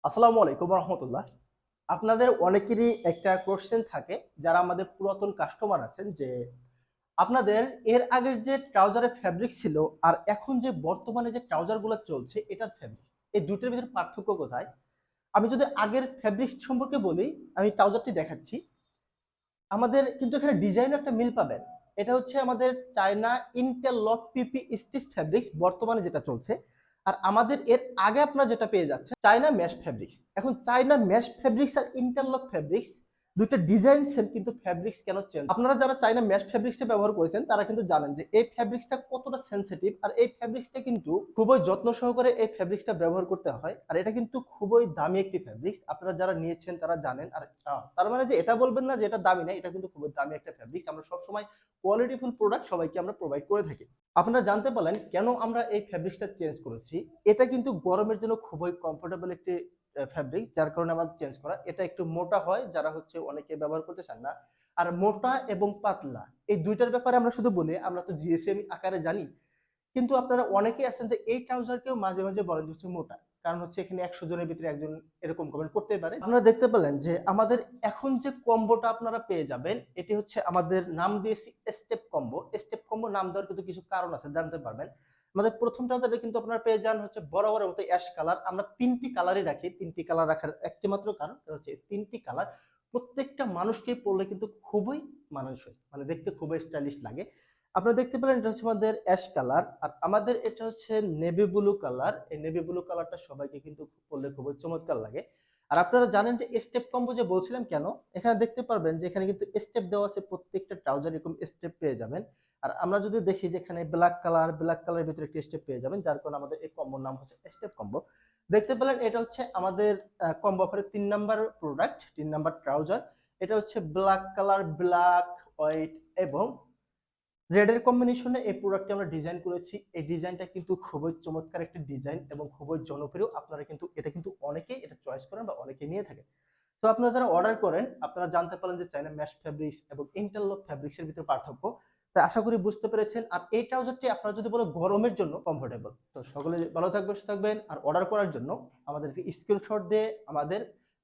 আসসালামু আলাইকুম রহমতুল্লাহ। আপনাদের অনেকেরই একটা কোশ্চেন থাকে, যারা আমাদের পুরাতন কাস্টমার আছেন, যে আপনাদের এর আগের যে ট্রাউজারের ফ্যাব্রিক ছিল আর এখন যে বর্তমানে যে ট্রাউজারগুলো চলছে এটার ফ্যাব্রিক, এই দুটোর ভিতরে পার্থক্য কোথায়? আমি যদি আগের ফ্যাব্রিক সম্পর্কে বলি, আমি ট্রাউজারটি দেখাচ্ছি। আমাদের কিন্তু এখানে ডিজাইনের একটা মিল পাবেন। এটা হচ্ছে আমাদের চায়না ইন্টারলক পিপি স্টিচ ফ্যাব্রিক্স বর্তমানে যেটা চলছে। আর আমাদের এর আগে আপনারা যেটা পেয়ে যাচ্ছেন চায়না ম্যাশ ফ্যাব্রিক্স। এখন চায়না ম্যাশ ফ্যাব্রিক্স আর ইন্টারলক ফ্যাব্রিক্স দুইটা ডিজাইন সেম, কিন্তু ফ্যাব্রিক্স কেন চেঞ্জ? আপনারা যারা চায়না ম্যাশ ফ্যাব্রিক্সটা ব্যবহার করেছেন তারা কিন্তু জানেন যে এই ফ্যাব্রিক্সটা কতটা সেনসিটিভ, আর এই ফ্যাব্রিক্সটা কিন্তু খুবই যত্ন সহকারে এই ফ্যাব্রিক্সটা ব্যবহার করতে হয়। আর এটা কিন্তু খুবই দামি একটি ফ্যাব্রিক্স, আপনারা যারা নিয়েছেন তারা জানেন। আর তার মানে যে এটা বলবেন না যে এটা দামি না, এটা কিন্তু খুবই দামি একটা ফ্যাব্রিক্স। আমরা সবসময় কোয়ালিটিফুল প্রোডাক্ট সবাইকে আমরা প্রোভাইড করে থাকি। আপনারা জানতে পারলেন কেন আমরা এই ফ্যাব্রিক্সটা চেঞ্জ করেছি। এটা কিন্তু গরমের জন্য খুবই কমফোর্টেবল একটি ফ্যাব্রিক, যার কারণে আমাদের চেঞ্জ করা। এটা একটু মোটা হয়, যারা হচ্ছে অনেকে ব্যবহার করতে চান না। আর মোটা এবং পাতলা এই দুইটার ব্যাপারে আমরা শুধু বলি, আমরা তো জিএসএম আকারে জানি, কিন্তু আপনারা অনেকেই আছেন যে এই ট্রাউজারকেও মাঝে মাঝে বলেন যে হচ্ছে মোটা। কারণ হচ্ছে এখানে 100 জনের ভিতরে একজন এরকম কমেন্ট করতেই পারে। আপনারা দেখতে পেলেন যে আমাদের এখন যে কম্বোটা আপনারা পেয়ে যাবেন, এটি হচ্ছে আমাদের নাম দিয়েছি স্টেপ কম্বো। স্টেপ কম্বো নাম দেওয়ার কিন্তু কিছু কারণ আছে, জানতে পারবেন। আমাদের প্রথম ট্রাউজারে কিন্তু আপনারা পেয়ে যান হচ্ছে বরাবরের মতো অ্যাশ কালার। আমরা তিনটি কালারই রাখি। তিনটি কালার রাখার একটি মাত্র কারণ হচ্ছে তিনটি কালার প্রত্যেকটা মানুষকে পরলে কিন্তু খুবই মানানসই, মানে দেখতে খুবই স্টাইলিশ লাগে। আপনারা দেখতে পেলেন এটা হচ্ছে আমাদের অ্যাশ কালার, আর আমাদের এটা হচ্ছে নেভি ব্লু কালার। এই নেভি ব্লু কালারটা সবাইকে কিন্তু পরলে খুবই চমৎকার লাগে। আর আপনারা জানেন যে স্টেপ কম্বো যে বলছিলাম কেন, এখানে দেখতে পারবেন যে এখানে কিন্তু স্টেপ দেওয়া আছে, প্রত্যেকটা ট্রাউজার এরকম স্টেপ পেয়ে যাবেন। আর আমরা যদি দেখি যে এখানে ব্ল্যাক কালারের ভিতরে একটি স্টেপ পেয়ে যাবেন, যার কারণে আমাদের এই কম্বোর নাম হচ্ছে স্টেপ কম্বো। দেখতে পেলেন এটা হচ্ছে আমাদের কম্বো অফারের 3 নাম্বার প্রোডাক্ট, 3 নাম্বার ট্রাউজার। এটা হচ্ছে ব্ল্যাক কালার, ব্ল্যাক, হোয়াইট এবং রেডের কম্বিনেশনে এই প্রোডাক্টটি আমরা ডিজাইন করেছি। এই ডিজাইনটা কিন্তু খুবই চমৎকার একটি ডিজাইন এবং খুবই জনপ্রিয়। আপনারা কিন্তু এটা অনেকেই এটা চয়েস করেন বা অনেকেই নিয়ে থাকেন। তো আপনারা যারা অর্ডার করেন, আপনারা জানতে পারলেন যে চায়না ম্যাশ ফ্যাব্রিক্স এবং ইন্টারলক ফ্যাব্রিক্স এর ভিতরে পার্থক্য। তাই আশা করি বুঝতে পেরেছেন। আর এই ট্রাউজারটি আপনারা যদি বলো গরমের জন্য কমফোর্টেবল। তো সকলে ভালো থাকবেন, সুস্থ থাকবেন। আর অর্ডার করার জন্য আমাদেরকে স্ক্রিনশট দিয়ে আমাদের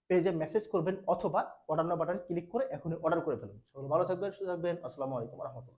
পেজে মেসেজ করবেন, অথবা অর্ডার নাও বাটন ক্লিক করে এখনই অর্ডার করে ফেলুন। সকলে ভালো থাকবেন, সুস্থ থাকবেন। আসসালামু আলাইকুম ওয়া রাহমাতুল্লাহ।